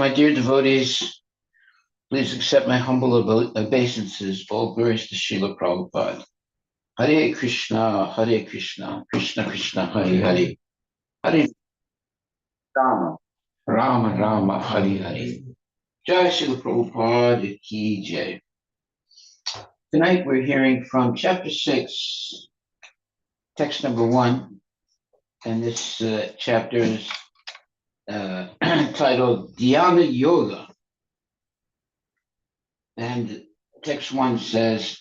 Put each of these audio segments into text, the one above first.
My dear devotees, please accept my humble obeisances. All glories to Srila Prabhupada. Hare Krishna, Krishna Krishna, Hare Hare. Hare Rama, Rama Rama, Hare Hare. Jai Srila Prabhupada Ki Jai. Tonight we're hearing from chapter 6, text number 1, and this chapter is titled Dhyana Yoga. And text 1 says,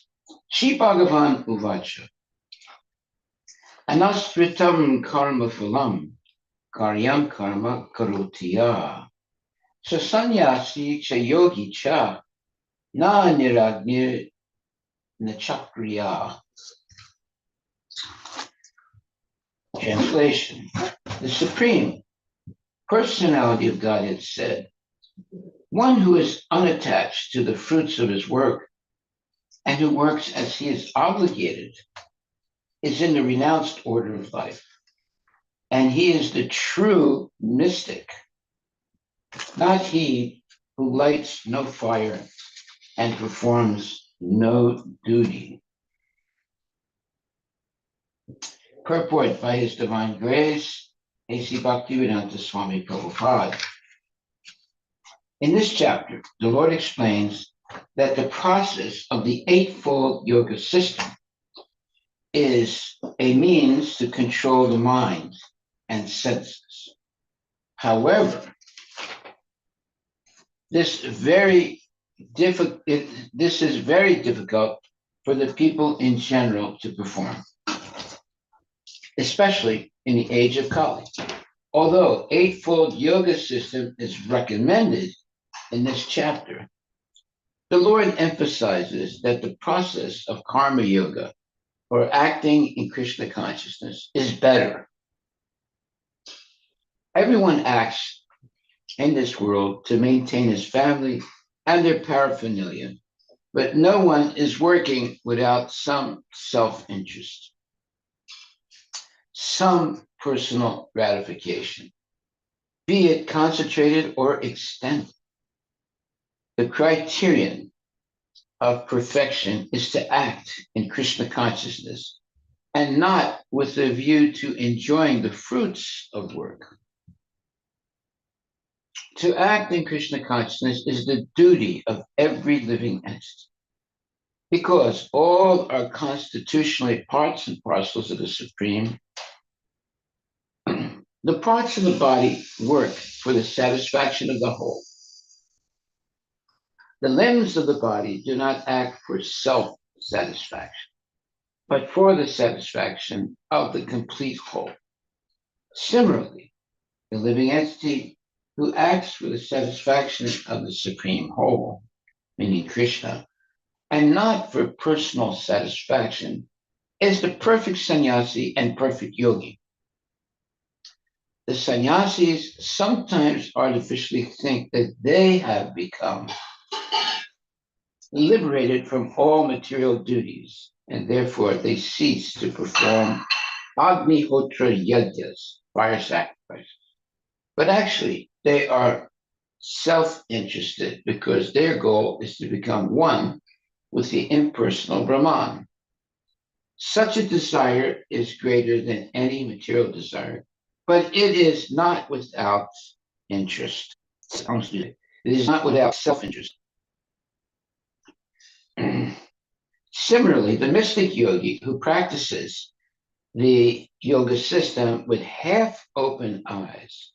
Shri Bhagavan Uvacha Anasritam karma phalam karyam karma karotiya sasanyasi cha yogi cha na niragnir nachakriya. Translation. The Supreme Personality of Godhead said, one who is unattached to the fruits of his work and who works as he is obligated is in the renounced order of life. And he is the true mystic, not he who lights no fire and performs no duty. Purport by His Divine Grace, A.C. Bhaktivedanta Swami Prabhupada. In this chapter, the Lord explains that the process of the Eightfold Yoga system is a means to control the mind and senses. However, this is very difficult for the people in general to perform, especially in the age of Kali. Although Eightfold Yoga system is recommended in this chapter, the Lord emphasizes that the process of Karma Yoga, or acting in Krishna consciousness, is better. Everyone acts in this world to maintain his family and their paraphernalia, but no one is working without some self-interest, some personal gratification, be it concentrated or extended. The criterion of perfection is to act in Krishna consciousness and not with a view to enjoying the fruits of work. To act in Krishna consciousness is the duty of every living entity, because all are constitutionally parts and parcels of the Supreme. The parts of the body work for the satisfaction of the whole. The limbs of the body do not act for self-satisfaction, but for the satisfaction of the complete whole. Similarly, the living entity who acts for the satisfaction of the Supreme Whole, meaning Krishna, and not for personal satisfaction, is the perfect sannyasi and perfect yogi. The sannyasis sometimes artificially think that they have become liberated from all material duties, and therefore they cease to perform Agnihotra yajnas, fire sacrifices. But actually, they are self-interested because their goal is to become one with the impersonal Brahman. Such a desire is greater than any material desire, but it is not without interest. It is not without self-interest. Similarly, the mystic yogi who practices the yoga system with half-open eyes,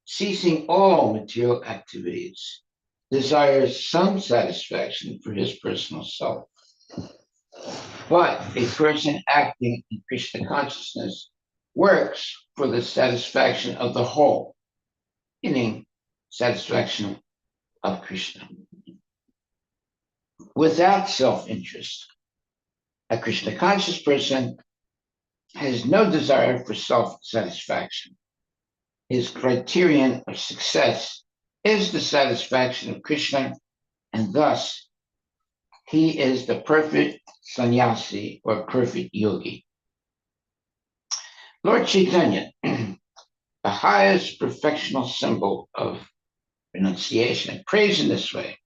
ceasing all material activities, desires some satisfaction for his personal self. But a person acting in Krishna consciousness works for the satisfaction of the whole, meaning satisfaction of Krishna. Without self-interest, a Krishna conscious person has no desire for self-satisfaction. His criterion of success is the satisfaction of Krishna, and thus he is the perfect sannyasi or perfect yogi. Lord Chaitanya, the highest perfectional symbol of Renunciation. Praise in this way.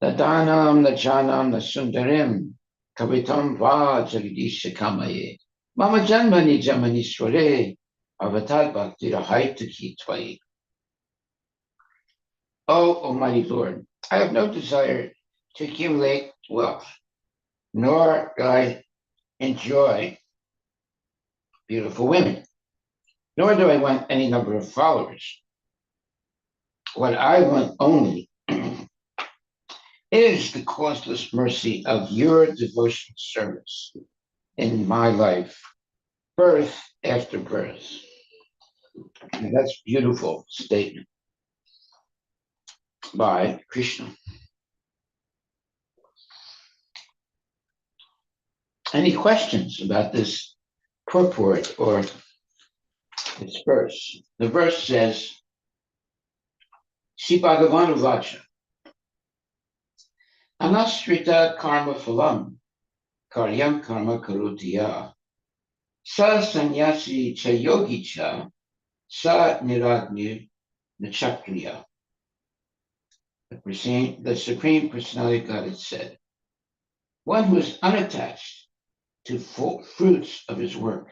Nadanam, Najanam, Nasundarim, Kavitam Va Jagadisha Kamaye. Mama Janmani Jamani Sware, Avatar Bhakti Rahaituki Twai. O Almighty Lord, I have no desire to accumulate wealth, nor do I enjoy beautiful women, nor do I want any number of followers. What I want only is the causeless mercy of your devotional service in my life, birth after birth. And that's a beautiful statement by Krishna. Any questions about this purport or this verse? The verse says, Si Bhagavan Vacha, Anastrita karma phalam, karyam karma karutiya, sa sannyasi cha yogi cha, sa niragni nachakriya. The Supreme Personality of God has said, one who is unattached to full fruits of his work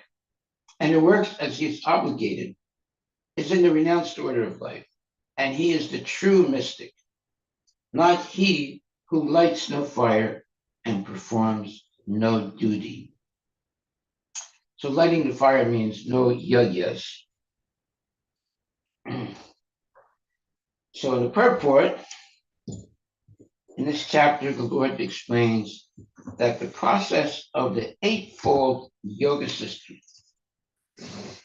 and who works as he is obligated is in the renounced order of life, and he is the true mystic, not he who lights no fire and performs no duty. So lighting the fire means no yagyas. So in the purport, in this chapter, the Lord explains that the process of the eightfold yoga system,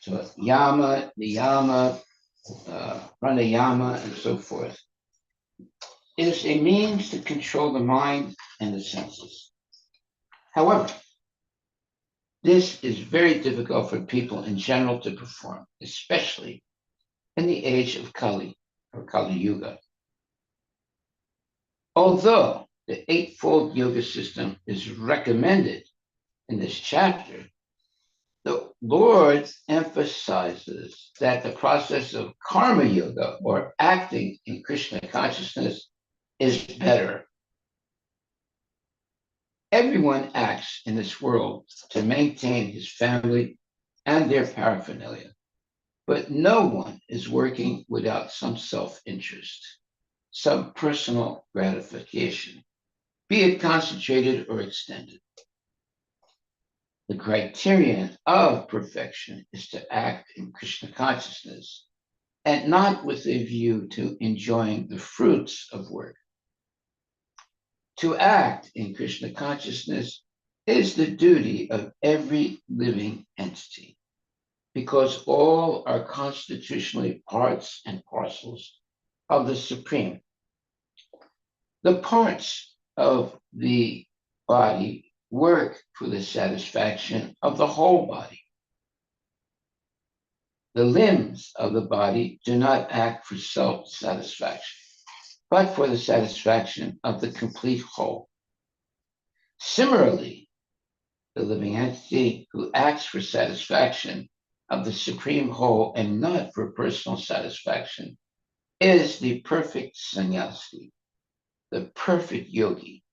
so yama, niyama, pranayama, and so forth, is a means to control the mind and the senses. However, this is very difficult for people in general to perform, especially in the age of Kali or Kali Yuga. Although the eightfold yoga system is recommended in this chapter, the Lord emphasizes that the process of karma yoga, or acting in Krishna consciousness, is better. Everyone acts in this world to maintain his family and their paraphernalia, but no one is working without some self-interest, some personal gratification, be it concentrated or extended. The criterion of perfection is to act in Krishna consciousness and not with a view to enjoying the fruits of work. To act in Krishna consciousness is the duty of every living entity, because all are constitutionally parts and parcels of the Supreme. The parts of the body work for the satisfaction of the whole body. The limbs of the body do not act for self-satisfaction, but for the satisfaction of the complete whole. Similarly, the living entity who acts for satisfaction of the supreme whole and not for personal satisfaction is the perfect sannyasi, the perfect yogi.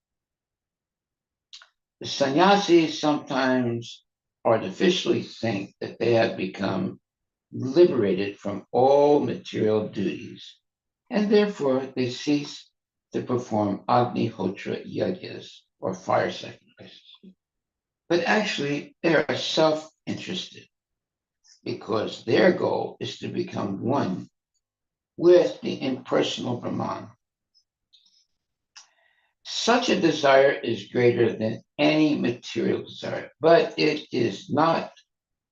The sannyasis sometimes artificially think that they have become liberated from all material duties, and therefore they cease to perform Agnihotra yajnas, or fire sacrifices. But actually, they are self-interested because their goal is to become one with the impersonal Brahman. Such a desire is greater than any material desire, but it is not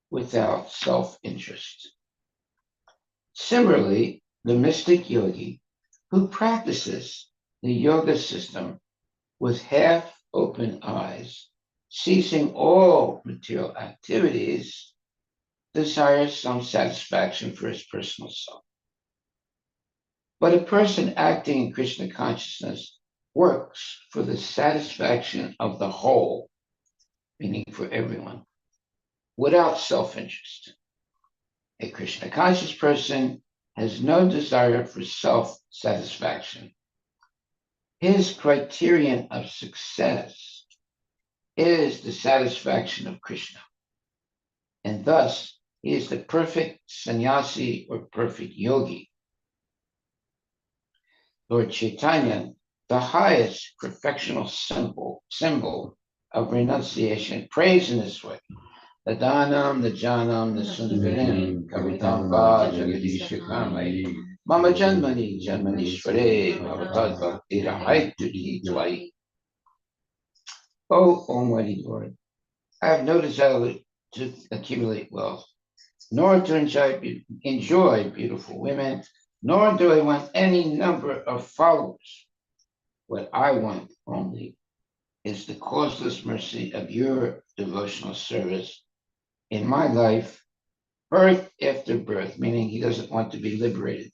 without self-interest. Similarly, the mystic yogi who practices the yoga system with half-open eyes, ceasing all material activities, desires some satisfaction for his personal self. But a person acting in Krishna consciousness works for the satisfaction of the whole, meaning for everyone, without self-interest. A Krishna conscious person has no desire for self-satisfaction. His criterion of success is the satisfaction of Krishna. And thus, he is the perfect sannyasi or perfect yogi. Lord Chaitanya, the highest perfectional symbol of renunciation, prays in this way. The Danam, the Janam, the Sundarim, Kavitam Va, Jagadishakamai, Mama Janmani, Janmanishware, Bhavatad Bhakti Rahaitu Tvai. O Almighty Lord, I have no desire to accumulate wealth, nor to enjoy beautiful women, nor do I want any number of followers. What I want only is the causeless mercy of your devotional service in my life, birth after birth, meaning he doesn't want to be liberated.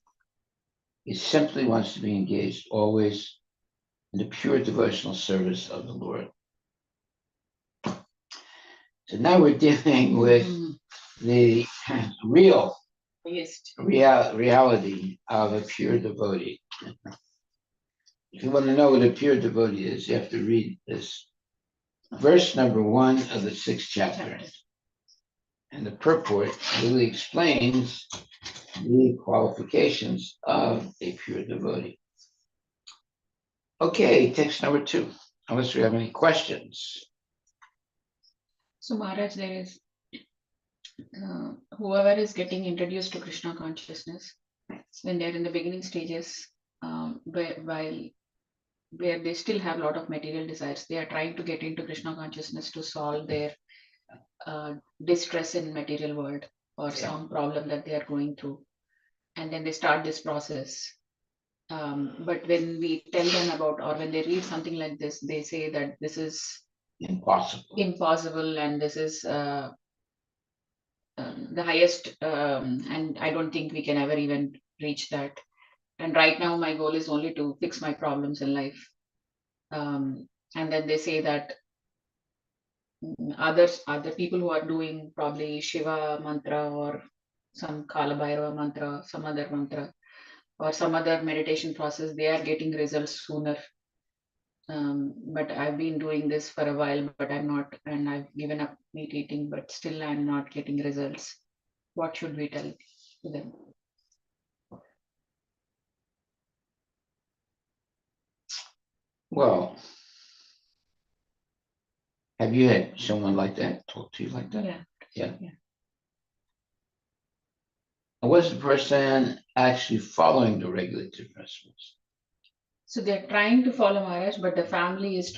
He simply wants to be engaged always in the pure devotional service of the Lord. So now we're dealing with the real reality of a pure devotee. If you want to know what a pure devotee is, you have to read this verse number 1 of the 6th chapter. And the purport really explains the qualifications of a pure devotee. Okay, text number 2, unless we have any questions. So Maharaj, there is whoever is getting introduced to Krishna consciousness, when they're in the beginning stages, where they still have a lot of material desires, they are trying to get into Krishna consciousness to solve their distress in material world or some problem that they are going through, and then they start this process. But when we tell them about, or when they read something like this, they say that this is impossible, and this is the highest, and I don't think we can ever even reach that. And right now my goal is only to fix my problems in life. And then they say that other people who are doing probably Shiva mantra or some Kala Bhairava mantra, some other mantra, or some other meditation process, they are getting results sooner. But I've been doing this for a while, but I'm not, and I've given up meat eating, but still I'm not getting results. What should we tell to them? Well, have you had someone like that talk to you like that? Yeah. Was the person actually following the regulative principles? So they're trying to follow Maharaj, but the family is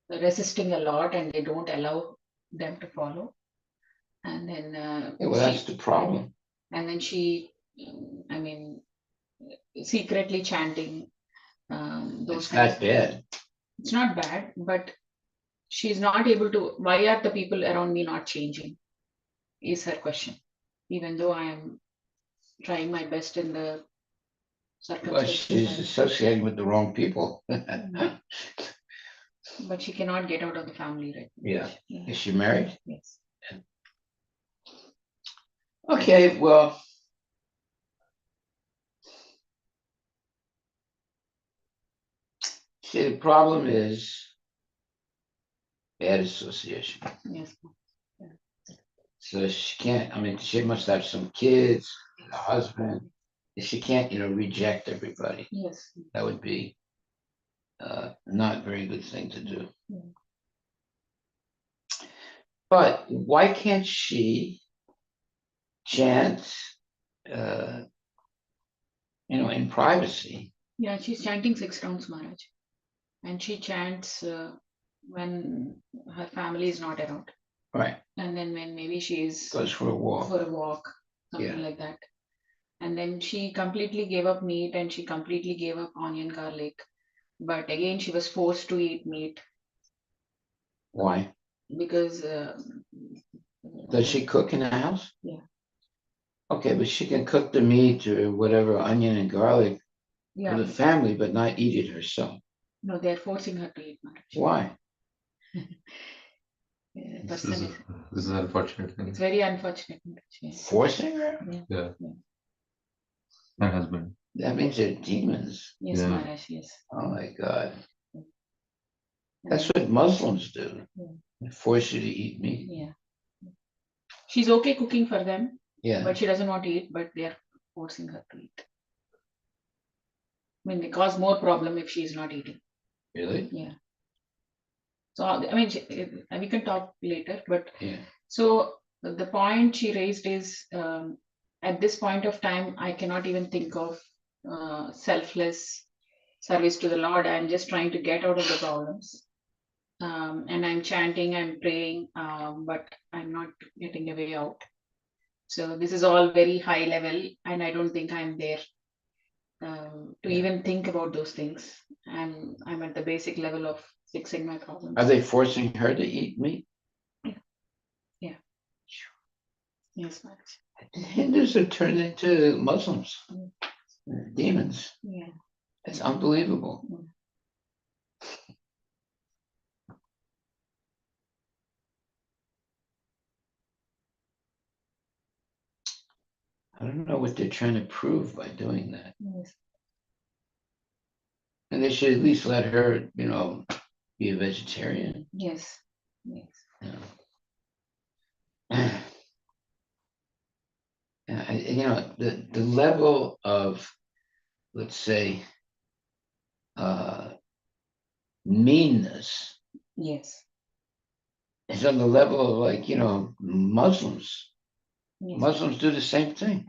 resisting a lot, and they don't allow them to follow. And then that's the problem. And then she, secretly chanting those. It's not bad. It's not bad, but she's not able to. Why are the people around me not changing? Is her question. Even though I am trying my best in the circumstances. Well, she's associating with the wrong people. But she cannot get out of the family, right? Yeah. Is she married? Yes. Okay, well, see, the problem is bad association. Yes. So she can't, she must have some kids, a husband. If she can't, reject everybody. Yes. That would be not a very good thing to do. Yeah. But why can't she chant, in privacy? Yeah, she's chanting 6 rounds, Maharaj. And she chants when her family is not around. Right. And then when maybe she goes for a walk. Something like that. And then she completely gave up meat, and she completely gave up onion garlic. But again, she was forced to eat meat. Why? Because does she cook in the house? Yeah. Okay, but she can cook the meat or whatever, onion and garlic for the family, but not eat it herself. No, they're forcing her to eat, Maharaj. Why? This person is this is an unfortunate thing. it's very unfortunate. Yeah. Forcing her? Yeah. Yeah. My husband. That means they're demons. Yes, Yeah. Maharaj, yes. Oh my God. And That's then- what Muslims do. Yeah. They force you to eat meat. Yeah. She's okay cooking for them, Yeah. but she doesn't want to eat, but they are forcing her to eat. I mean, they cause more problem if she's not eating. Really? Yeah. So, I mean, we can talk later, but Yeah. so the point she raised is at this point of time, I cannot even think of selfless service to the Lord. I'm just trying to get out of the problems. And I'm chanting, I'm praying, but I'm not getting a way out. So this is all very high level, and I don't think I'm there to Yeah. even think about those things. I'm at the basic level of fixing my problems. Are they forcing her to eat meat? Yes, Maharaj. Hindus are turned into Muslims. They're demons. Yeah. It's unbelievable. I don't know what they're trying to prove by doing that. Yes. And they should at least let her, be a vegetarian. Yes. Yes. You know. The level of, let's say, meanness Yes. is on the level of, like, Muslims. Yes. Muslims do the same thing.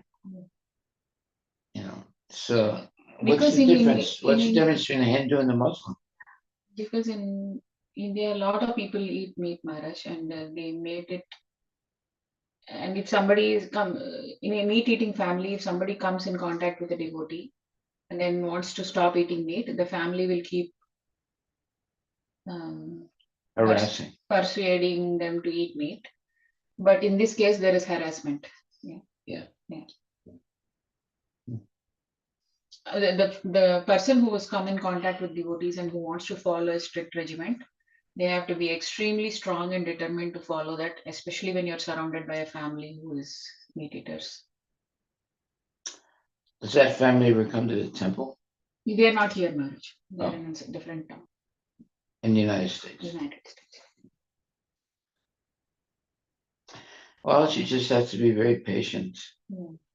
So what's Because the in difference? What's the in difference between a Hindu and a Muslim? because in India, a lot of people eat meat, Maharaj, and they made it. And if somebody is in a meat eating family, if somebody comes in contact with a devotee and then wants to stop eating meat, the family will keep um, Harassing. persuading them to eat meat. But in this case, there is harassment. Yeah. The person who has come in contact with devotees and who wants to follow a strict regiment, they have to be extremely strong and determined to follow that, especially when you're surrounded by a family who is meat eaters. Does that family ever come to the temple They are not here, Maharaj. They are Oh. in a different town, in the United States? United States. Well, she just has to be very patient.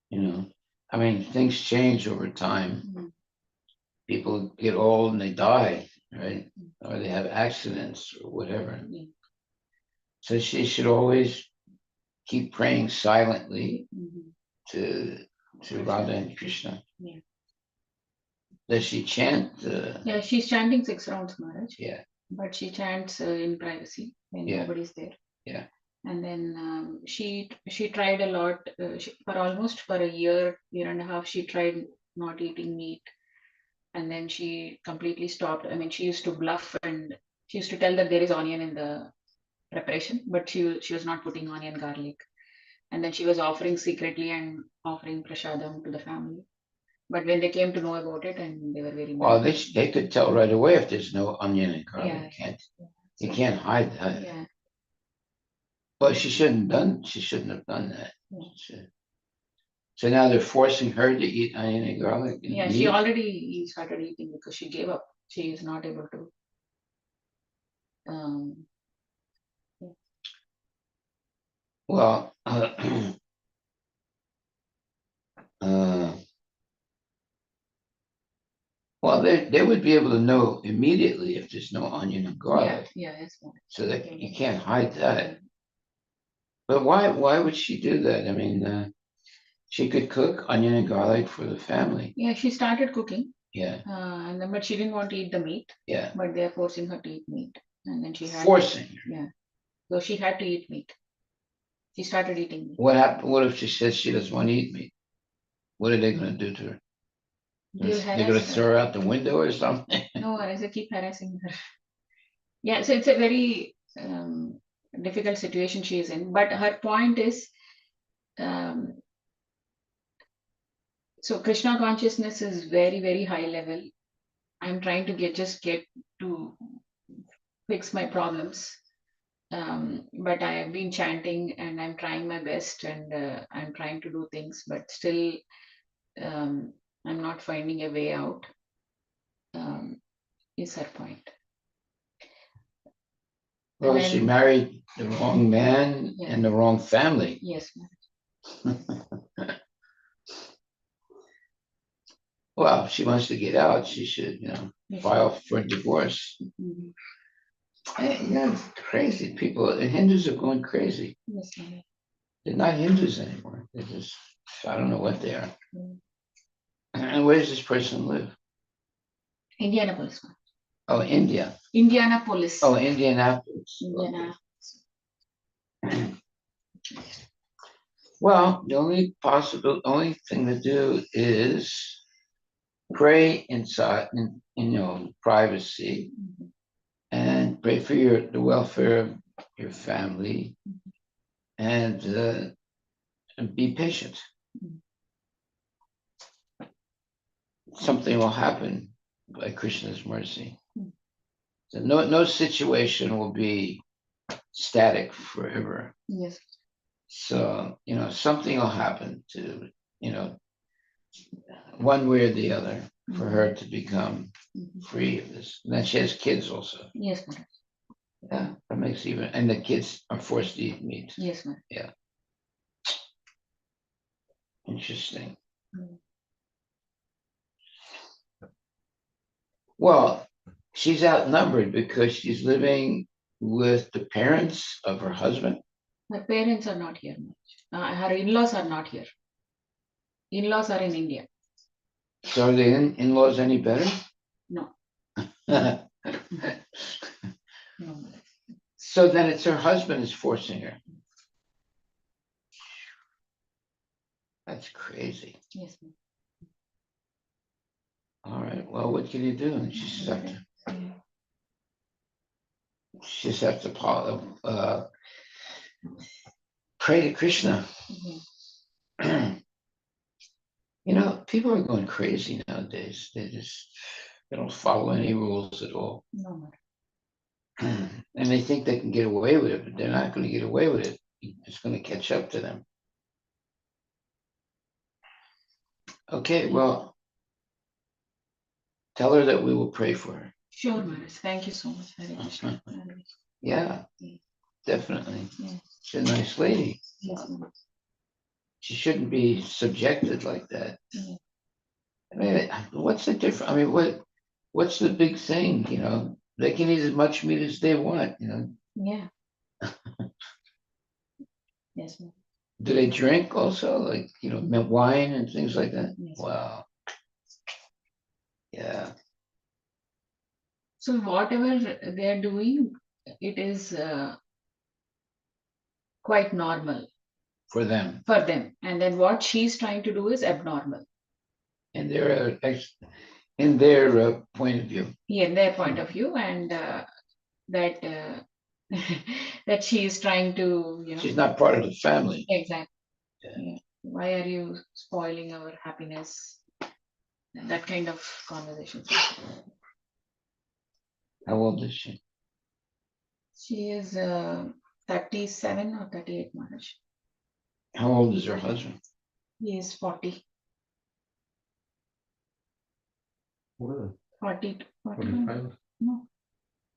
Yeah. I mean, things change over time. Mm. People get old and they die, right? Or they have accidents or whatever. Yeah. So she should always keep praying silently Mhm. to Radha and Krishna. Yeah. Does she chant? Yeah, she's chanting 6 rounds, Maharaj. Yeah. But she chants in privacy when Yeah. nobody's there. Yeah. And then she tried a lot for a year and a half. She tried not eating meat, and then she completely stopped. I mean, she used to bluff and she used to tell that there is onion in the preparation, but she was not putting onion, garlic. And then she was offering secretly and offering prasadam to the family. But when they came to know about it, and they were very Well, mad. they could tell right away if there's no onion and garlic. Yeah. You can't hide that. Yeah. Well, she shouldn't have done that. Yeah. So now they're forcing her to eat onion and garlic. And Yeah, meat? she already started eating because she gave up. She is not able to. Well, well, they would be able to know immediately if there's no onion and garlic. Yeah, yes. So that you can't hide that. But why would she do that? I mean, she could cook onion and garlic for the family. Yeah, she started cooking. Yeah. And then, but she didn't want to eat the meat. Yeah. But they're forcing her to eat meat, and then she had Forcing her. Yeah. So she had to eat meat. She started eating meat. What happened? What if she says she doesn't want to eat meat? What are they going to do to her? They're going to throw her out the window or something? No, I just keep harassing her. Yeah, so it's a very difficult situation she is in. But her point is, so Krishna consciousness is very, very high level. I'm trying to get to fix my problems. But I have been chanting and I'm trying my best, and I'm trying to do things, but still I'm not finding a way out. Is her point. Well, And she then- married the wrong man Yeah. and the wrong family. Yes, Well, if she wants to get out, she should, yes. file for divorce. Mhm. It's crazy. People, the Hindus are going crazy. Yes, Maharaj. They're not Hindus anymore. They're just, I don't know what they are. Mm. And where does this person live? Indianapolis. Maharaj. Oh, India. Indianapolis. Oh, Indianapolis. Indiana. Well, the only thing to do is pray inside in privacy, Mhm. and pray for the welfare of your family, and be patient. Mhm. Something will happen by Krishna's mercy. Mhm. So no situation will be static forever. Yes. So, something will happen to, one way or the other for her to become Mhm. free of this. And then she has kids also. Yes, Maharaj. Yeah, that makes and the kids are forced to eat meat. Yes, Maharaj. Interesting. Mm. Well, she's outnumbered because she's living with the parents of her husband. Her parents are not here, Maharaj. Her in-laws are not here. In-laws are in India. So are the in-laws any better? No. So No, Maharaj. then it's her husband is forcing her. That's crazy. Yes, Maharaj. All right. Well, what can you do? And she just have to. Yeah. She just have to pray to Krishna. Mhm. People are going crazy nowadays. They don't follow any rules at all. No, Maharaj. And they think they can get away with it, but they're not going to get away with it. It's going to catch up to them. Okay, well, tell her that we will pray for her. Sure, Maharaj. Thank you so much. Hare Krishna. Hare Krishna. Yeah, definitely. Yeah. She's a nice lady. Yes, Maharaj. She shouldn't be subjected like that. Yeah. I mean, what's the difference? I mean, what's the big thing? They can eat as much meat as they want. Yeah. Yes, Maharaj. Do they drink also, like wine and things like that? Yes. Wow. Yeah. So whatever they are doing, it is quite normal For them, for them. And then what she's trying to do is abnormal in their point of view. in their point of view, and that that she is trying to, She's not part of the family. exactly. Yeah. Yeah. Why are you spoiling our happiness? That kind of conversations. How old is she? She is 37 or 38, Maharaj. How old is her husband? He is 40. What is it? 40, 41. 45? No,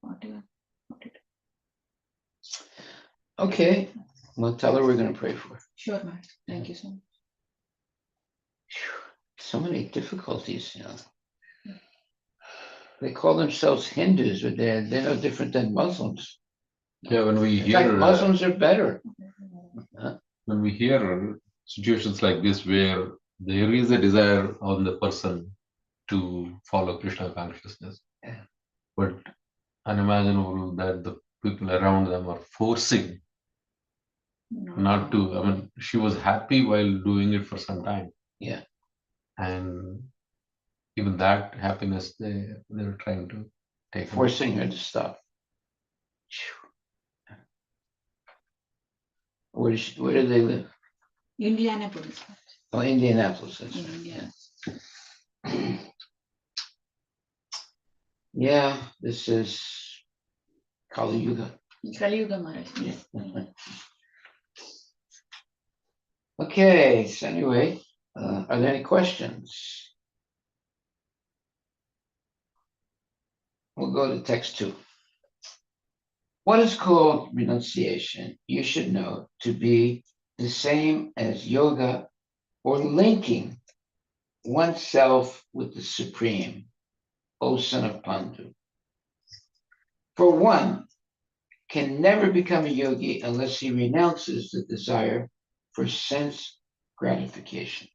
41, 42. Okay. Well, tell her we're going to pray for her. Sure, Maharaj. Thank you so much. So many difficulties. They call themselves Hindus, but they're no different than Muslims. Yeah, when we In fact, hear Muslims are better. situations like this where there is a desire on the person to follow Krishna consciousness, Yeah. but unimaginable that the people around them are forcing not to. I mean, she was happy while doing it for some time. Yeah. And even that happiness they're trying to take away. Forcing her to stop. Where do they live? Indianapolis. Oh, Indianapolis. That's In right. India. Yeah, this is Kali Yuga. Kali Yuga, Maharaj. Yes. Okay, so anyway, are there any questions? We'll go to text 2. What is called renunciation, you should know to be the same as yoga or linking oneself with the Supreme, O son of Pandu. For one can never become a yogi unless he renounces the desire for sense gratification.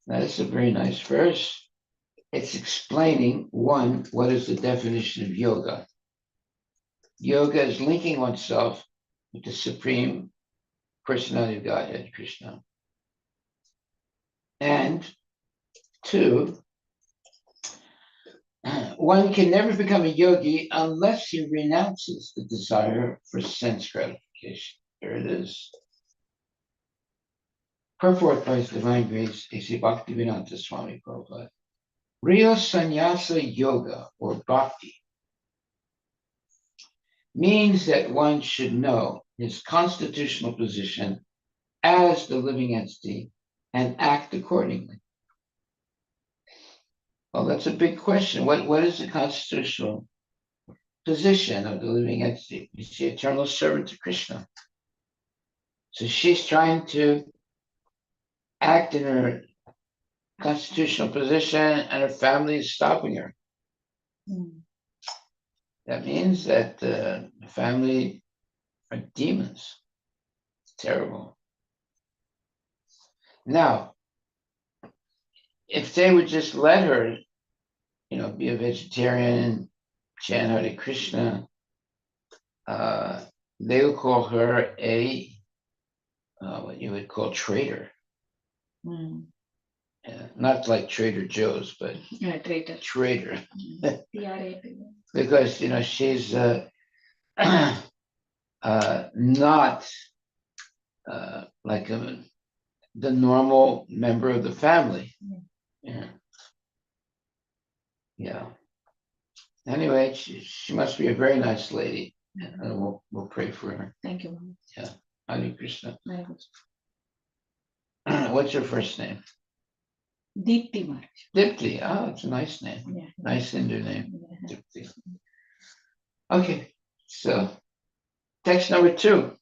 Now, this is a very nice verse. It's explaining, one, what is the definition of yoga? Yoga is linking oneself with the Supreme Personality of Godhead, Krishna. And two, one can never become a yogi unless he renounces the desire for sense gratification. There it is. Purport by His Divine Grace, A.C. Bhaktivedanta Swami Prabhupada. Real sannyasa yoga or bhakti means that one should know his constitutional position as the living entity and act accordingly. Well, that's a big question. What is the constitutional position of the living entity? It's the eternal servant to Krishna. So she's trying to act in her constitutional position and her family is stopping her. That means that the family are demons. It's terrible. Now, if they would just let her, be a vegetarian, chant Hare Krishna, they would call her a what you would call traitor. Not like Trader Joe's, but traitor. Because she's not like the normal member of the family. Yeah. Anyway, she must be a very nice lady, and we'll pray for her. Thank you. Yeah. Hare Krishna. Hare What's your first name? Deepti, Maharaj. Dipti. Oh, it's a nice name. Yeah. Nice Hindu name. Yeah. Dipti. Okay, so text number 2.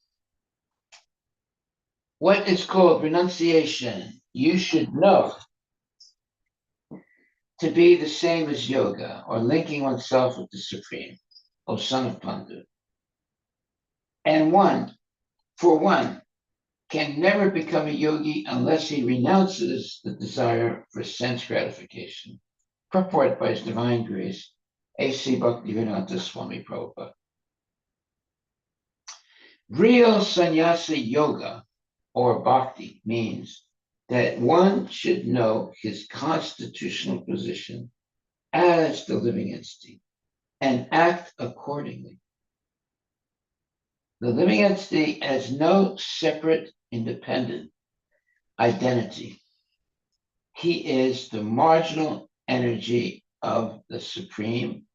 What is called renunciation, you should know to be the same as yoga or linking oneself with the Supreme, O son of Pandu. And for one, can never become a yogi unless he renounces the desire for sense gratification. Purport by His Divine Grace, A.C. Bhaktivedanta Swami Prabhupada. Real sannyasa yoga or bhakti means that one should know his constitutional position as the living entity and act accordingly. The living entity has no separate, independent identity. He is the marginal energy of the Supreme.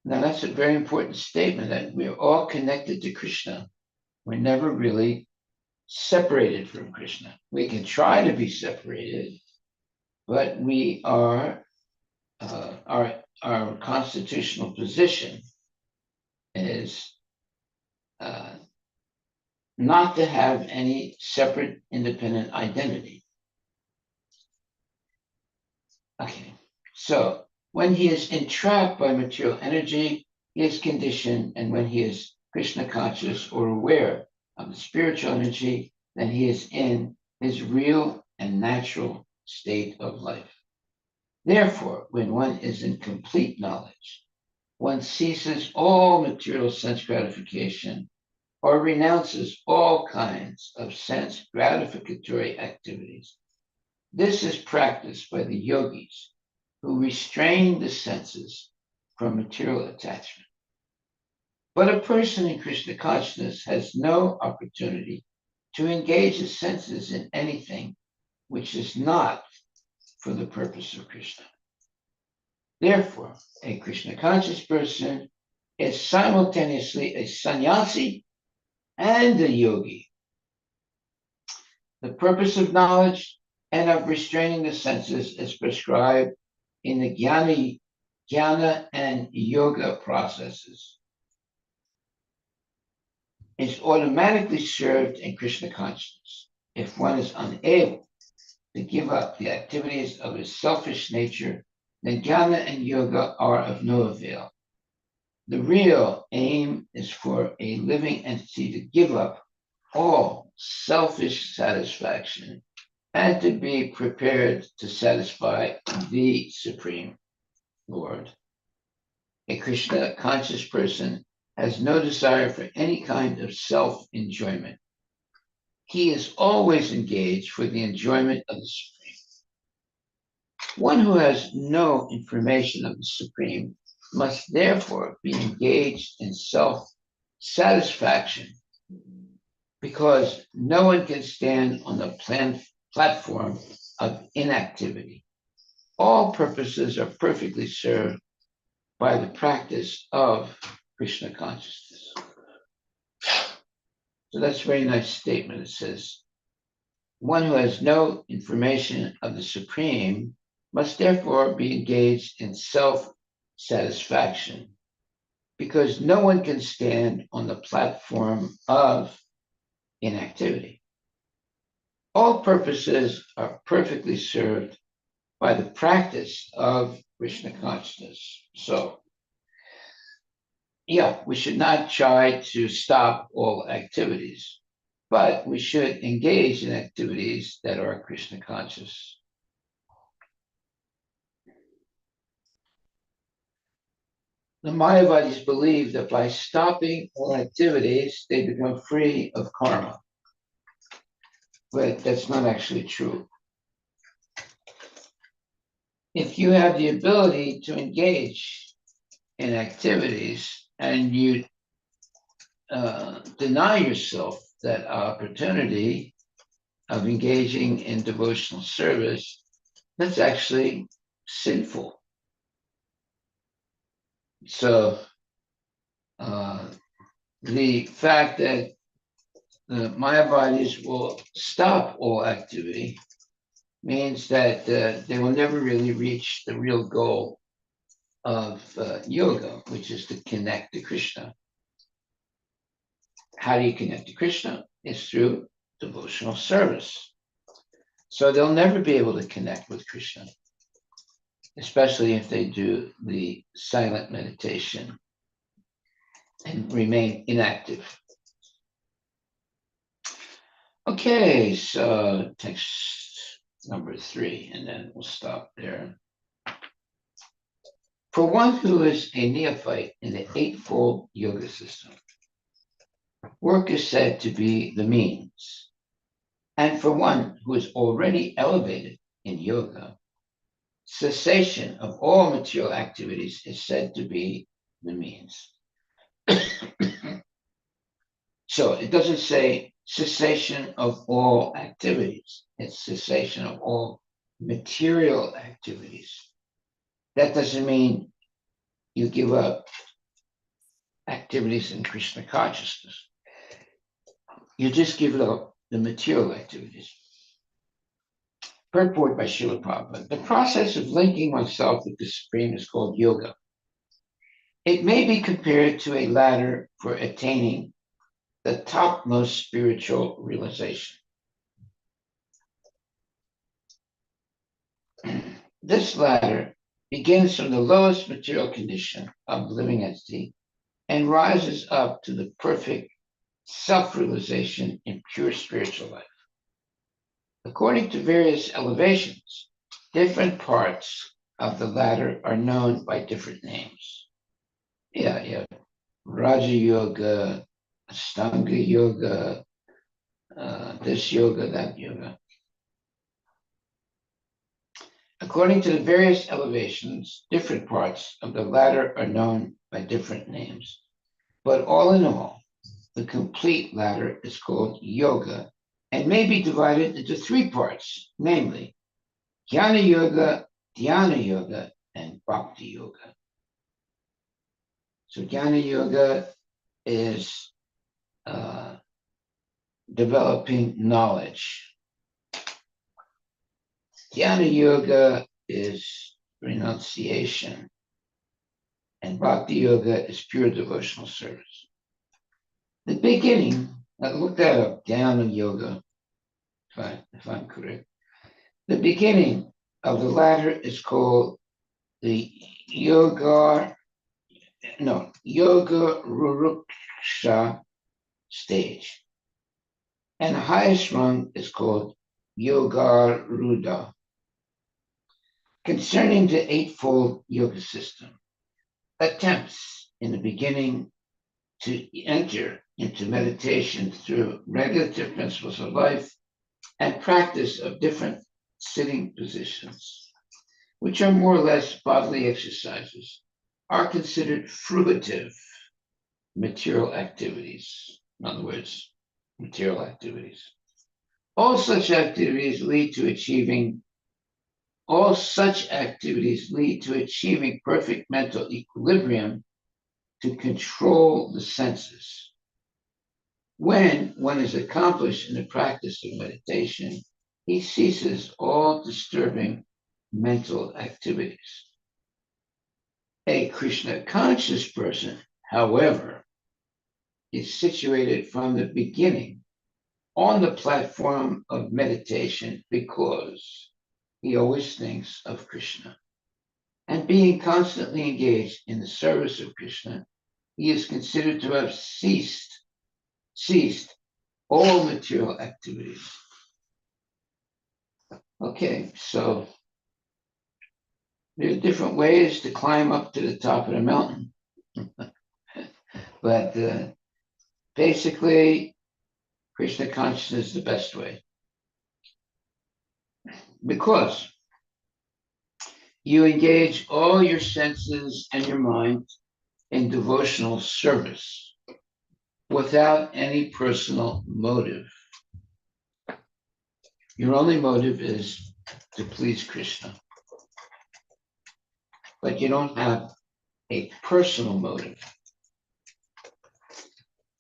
Now, that's a very important statement, that we're all connected to Krishna. We're never really separated from Krishna. We can try to be separated, but we are, our constitutional position is not to have any separate, independent identity. Okay, so when he is entrapped by material energy, he is conditioned, and when he is Krishna conscious or aware of the spiritual energy, then he is in his real and natural state of life. Therefore, when one is in complete knowledge, one ceases all material sense gratification or renounces all kinds of sense gratificatory activities. This is practiced by the yogis who restrain the senses from material attachment. But a person in Krishna consciousness has no opportunity to engage his senses in anything which is not for the purpose of Krishna. Therefore, a Krishna conscious person is simultaneously a sannyasi and a yogi. The purpose of knowledge and of restraining the senses is prescribed in the jnana and yoga processes. It's automatically served in Krishna consciousness if one is unable to give up the activities of his selfish nature, then jnana and yoga are of no avail. The real aim is for a living entity to give up all selfish satisfaction and to be prepared to satisfy the Supreme Lord. A Krishna conscious person has no desire for any kind of self-enjoyment. He is always engaged for the enjoyment of the Supreme. One who has no information of the Supreme must therefore be engaged in self-satisfaction, because no one can stand on the platform of inactivity. All purposes are perfectly served by the practice of Krishna consciousness. So that's a very nice statement. It says, one who has no information of the Supreme must therefore be engaged in self-satisfaction, because no one can stand on the platform of inactivity. All purposes are perfectly served by the practice of Krishna consciousness. So, yeah, we should not try to stop all activities, but we should engage in activities that are Krishna conscious. The Mayavadis believe that by stopping all activities, they become free of karma. But that's not actually true. If you have the ability to engage in activities and you deny yourself that opportunity of engaging in devotional service, that's actually sinful. So the fact that the Mayavadis will stop all activity means that they will never really reach the real goal of yoga, which is to connect to Krishna. How do you connect to Krishna? It's through devotional service. So they'll never be able to connect with Krishna, especially if they do the silent meditation and remain inactive. Okay, so text number 3, and then we'll stop there. For one who is a neophyte in the Eightfold Yoga system, work is said to be the means. And for one who is already elevated in yoga, cessation of all material activities is said to be the means. So it doesn't say cessation of all activities, it's cessation of all material activities. That doesn't mean you give up activities in Krishna consciousness. You just give up the material activities. Purport by Srila Prabhupada. The process of linking oneself with the Supreme is called yoga. It may be compared to a ladder for attaining the topmost spiritual realization. This ladder begins from the lowest material condition of the living entity and rises up to the perfect self-realization in pure spiritual life. According to various elevations, different parts of the ladder are known by different names. Yeah, Raja Yoga, Ashtanga Yoga, this yoga, that yoga. According to the various elevations, different parts of the ladder are known by different names. But all in all, the complete ladder is called yoga and may be divided into 3 parts, namely Jnana Yoga, Dhyana Yoga, and Bhakti Yoga. So Jnana Yoga is developing knowledge. Jnana Yoga is renunciation. And Bhakti Yoga is pure devotional service. The beginning, look that up, Jnana Yoga, if I'm correct. The beginning of the latter is called the Yoga Ruruksha stage. And the highest rung is called Yoga Ruda. Concerning the Eightfold Yoga system, attempts in the beginning to enter into meditation through regulative principles of life and practice of different sitting positions, which are more or less bodily exercises, are considered fruitive material activities. In other words, material activities. All such activities lead to achieving perfect mental equilibrium to control the senses. When one is accomplished in the practice of meditation, he ceases all disturbing mental activities. A Krishna conscious person, however, is situated from the beginning on the platform of meditation because he always thinks of Krishna. And being constantly engaged in the service of Krishna, he is considered to have ceased all material activities. Okay, so there are different ways to climb up to the top of the mountain. But basically, Krishna consciousness is the best way. Because you engage all your senses and your mind in devotional service without any personal motive. Your only motive is to please Krishna. But you don't have a personal motive.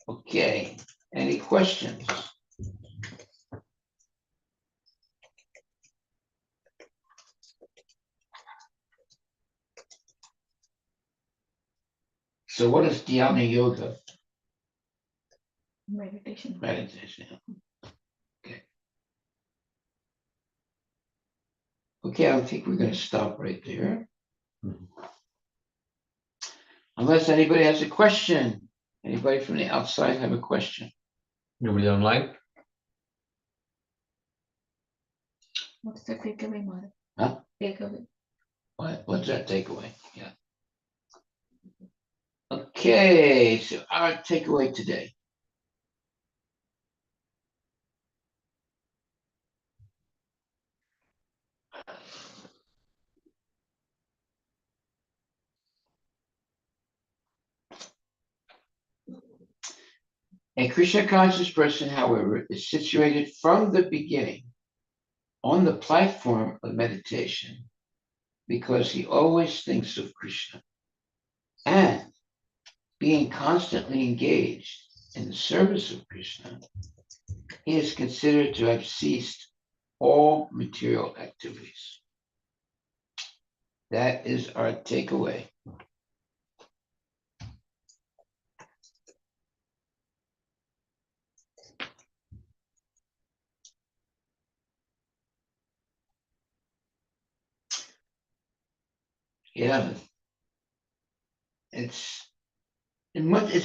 Okay, any questions? So what is Dhyana Yoga? Meditation. Meditation. Okay. Okay, I think we're going to stop right there. Unless anybody has a question. Anybody from the outside have a question? Nobody online? What's the takeaway, Maharaj? Huh? Takeaway. What's our takeaway? Yeah. Okay, so our takeaway today. A Krishna conscious person, however, is situated from the beginning on the platform of meditation because he always thinks of Krishna. And being constantly engaged in the service of Krishna, he is considered to have ceased all material activities. That is our takeaway. Yeah, it's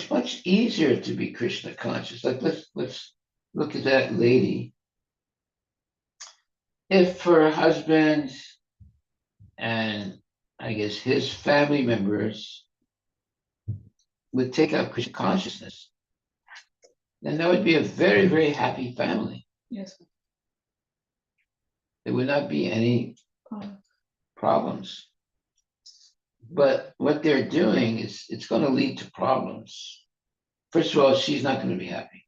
much easier to be Krishna conscious. Like let's look at that lady. If her husband and I guess his family members would take up Krishna consciousness, then that would be a very, very happy family. Yes. There would not be any problems. But what they're doing is it's going to lead to problems. First of all, she's not going to be happy.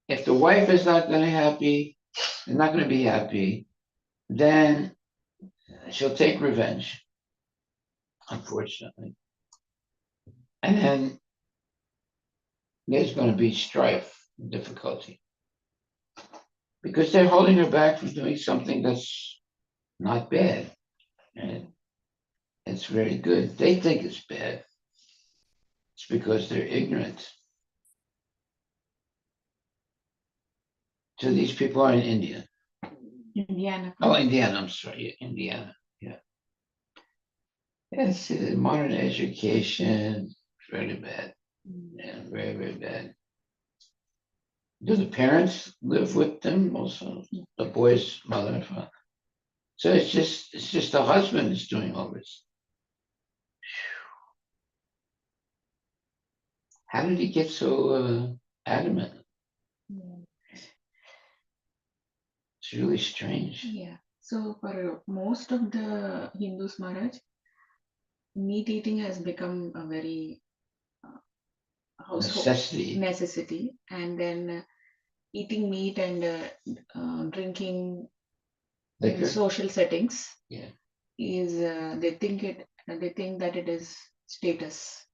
If the wife is not going to be happy, then she'll take revenge, unfortunately. And then there's going to be strife and difficulty because they're holding her back from doing something that's not bad. And it's very good. They think it's bad. It's because they're ignorant. So these people are in India. Indiana. Oh, Indiana, I'm sorry. Yeah, Indiana. Yeah. Yes, modern education, very bad. Yeah, very, very bad. Do the parents live with them also? The boy's mother and father. So it's just the husband is doing all this. How did he get so adamant? Yeah. It's really strange. Yeah. So for most of the Hindus, Maharaj, meat eating has become a very household Necessity. necessity, and then eating meat and drinking in Liquor. social settings Yeah. is they think that it is status,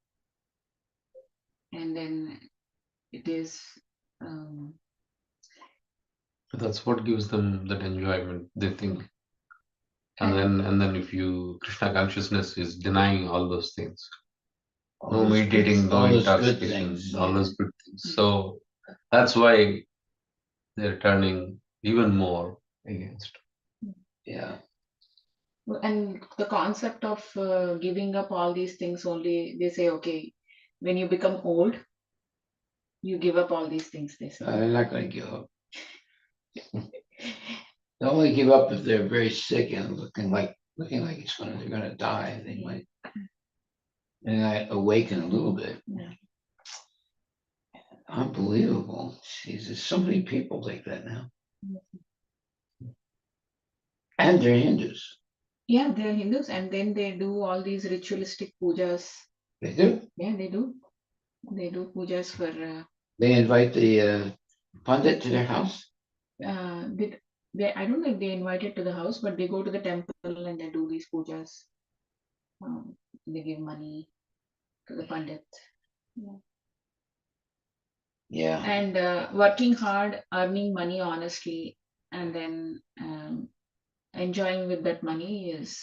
and then it is um, That's what gives them that enjoyment, they think. And and then if you Krishna consciousness is denying all those things. All No those meditating, good- no all those good intoxication, things. all Yeah. those good things. So that's why they're turning even more against. Yeah. and the concept of giving up all these things, only they say, okay, when you become old, you give up all these things, they say. They're not going to give up. They only give up if they're very sick and looking like they're going to die. They might and I awaken a little bit. Yeah. Unbelievable. Jeez, there's so many people like that now. And they're Hindus. Yeah, they're Hindus, and then they do all these ritualistic pujas. They do. Yeah, they do. They do pujas for. They invite the pundit to their house. I don't know if they invited to the house, but they go to the temple and they do these pujas. They give money to the pandit. Yeah. Yeah. And working hard, earning money honestly, and then enjoying with that money is.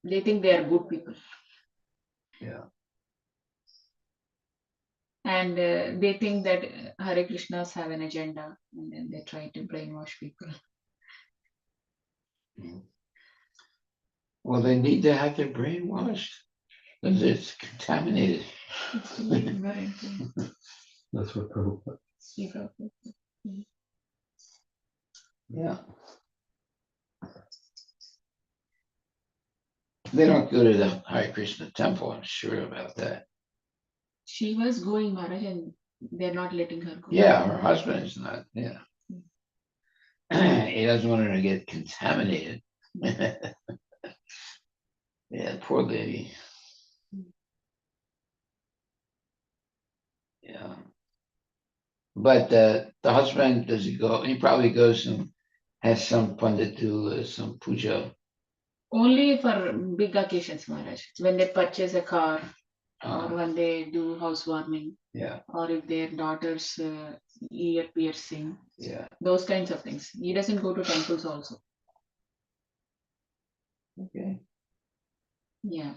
They think they are good people. Yeah. And they think that Hare Krishnas have an agenda, and then they try to brainwash people. Well, they need to have their brain washed because it's contaminated. It's too ignorant. That's what Prabhupada. Yeah. They don't go to the Hare Krishna temple, I'm sure about that. She was going, Maharaj, and they're not letting her go. Yeah, her husband is not. Yeah. He doesn't want her to get contaminated. Yeah, poor lady. Yeah. But the husband, does he go? He probably goes and has some pundit do some puja. Only for big occasions, Maharaj. When they purchase a car, or Uh, when they do housewarming, yeah, or if their daughter's ear piercing, yeah. those kinds of things. He doesn't go to temples also. Okay. Yeah.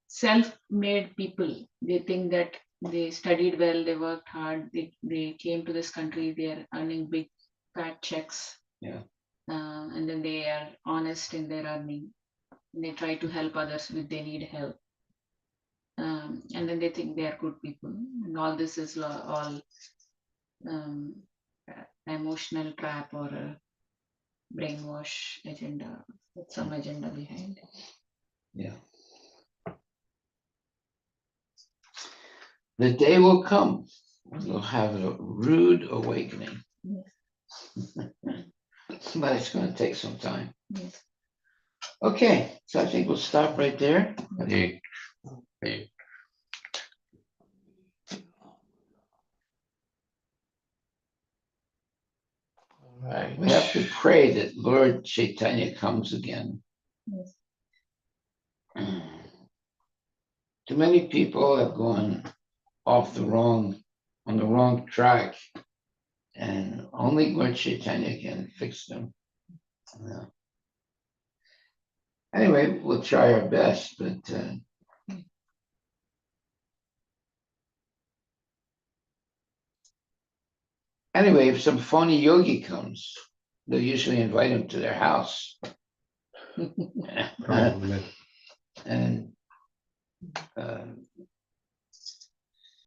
Self-made people, they think that they studied well, they worked hard, they came to this country, they are earning big fat checks. Yeah. And then they are honest in their earning. They try to help others if they need help. And then they think they are good people. And all this is all um, emotional trap or a brainwash agenda, with some agenda behind. Yeah. The day will come when we'll have a rude awakening. Yes. But it's going to take some time. Yes. Okay, so I think we'll stop right there. Hey, hey. Right. We have to pray that Lord Chaitanya comes again. Yes. too many people have gone off on the wrong track, and only Lord Chaitanya can fix them. Yeah. Anyway, we'll try our best, but anyway, if some phony yogi comes, they'll usually invite him to their house. Probably. And